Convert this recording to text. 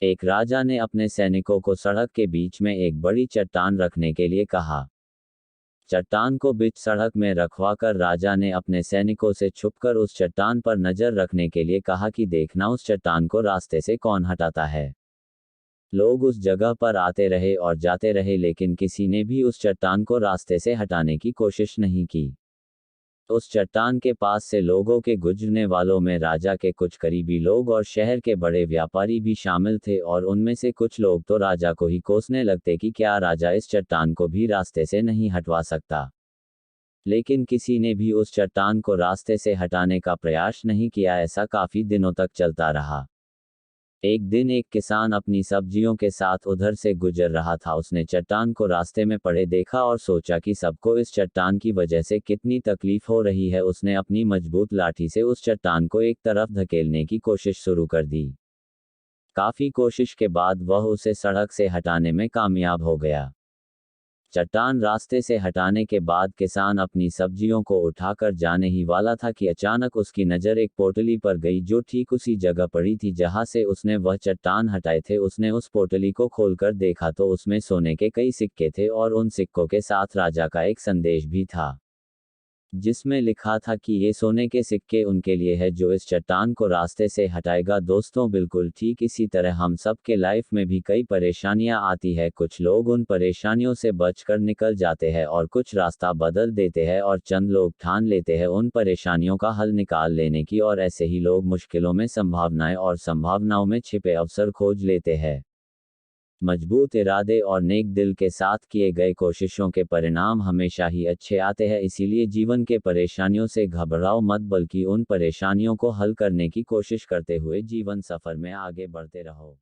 एक राजा ने अपने सैनिकों को सड़क के बीच में एक बड़ी चट्टान रखने के लिए कहा। चट्टान को बीच सड़क में रखवाकर राजा ने अपने सैनिकों से छुपकर उस चट्टान पर नजर रखने के लिए कहा कि देखना उस चट्टान को रास्ते से कौन हटाता है। लोग उस जगह पर आते रहे और जाते रहे, लेकिन किसी ने भी उस चट्टान को रास्ते से हटाने की कोशिश नहीं की। उस चट्टान के पास से लोगों के गुजरने वालों में राजा के कुछ करीबी लोग और शहर के बड़े व्यापारी भी शामिल थे, और उनमें से कुछ लोग तो राजा को ही कोसने लगते कि क्या राजा इस चट्टान को भी रास्ते से नहीं हटवा सकता। लेकिन किसी ने भी उस चट्टान को रास्ते से हटाने का प्रयास नहीं किया। ऐसा काफी दिनों तक चलता रहा। एक दिन एक किसान अपनी सब्जियों के साथ उधर से गुजर रहा था। उसने चट्टान को रास्ते में पड़े देखा और सोचा कि सबको इस चट्टान की वजह से कितनी तकलीफ हो रही है। उसने अपनी मजबूत लाठी से उस चट्टान को एक तरफ धकेलने की कोशिश शुरू कर दी। काफी कोशिश के बाद वह उसे सड़क से हटाने में कामयाब हो गया। चट्टान रास्ते से हटाने के बाद किसान अपनी सब्जियों को उठाकर जाने ही वाला था कि अचानक उसकी नज़र एक पोटली पर गई जो ठीक उसी जगह पड़ी थी जहां से उसने वह चट्टान हटाए थे। उसने उस पोटली को खोलकर देखा तो उसमें सोने के कई सिक्के थे, और उन सिक्कों के साथ राजा का एक संदेश भी था, जिसमें लिखा था कि ये सोने के सिक्के उनके लिए है जो इस चट्टान को रास्ते से हटाएगा। दोस्तों, बिल्कुल ठीक इसी तरह हम सब के लाइफ में भी कई परेशानियां आती है। कुछ लोग उन परेशानियों से बचकर निकल जाते हैं और कुछ रास्ता बदल देते हैं, और चंद लोग ठान लेते हैं उन परेशानियों का हल निकाल लेने की, और ऐसे ही लोग मुश्किलों में संभावनाएं और संभावनाओं में छिपे अवसर खोज लेते हैं। मजबूत इरादे और नेक दिल के साथ किए गए कोशिशों के परिणाम हमेशा ही अच्छे आते हैं। इसीलिए जीवन के परेशानियों से घबराओ मत, बल्कि उन परेशानियों को हल करने की कोशिश करते हुए जीवन सफर में आगे बढ़ते रहो।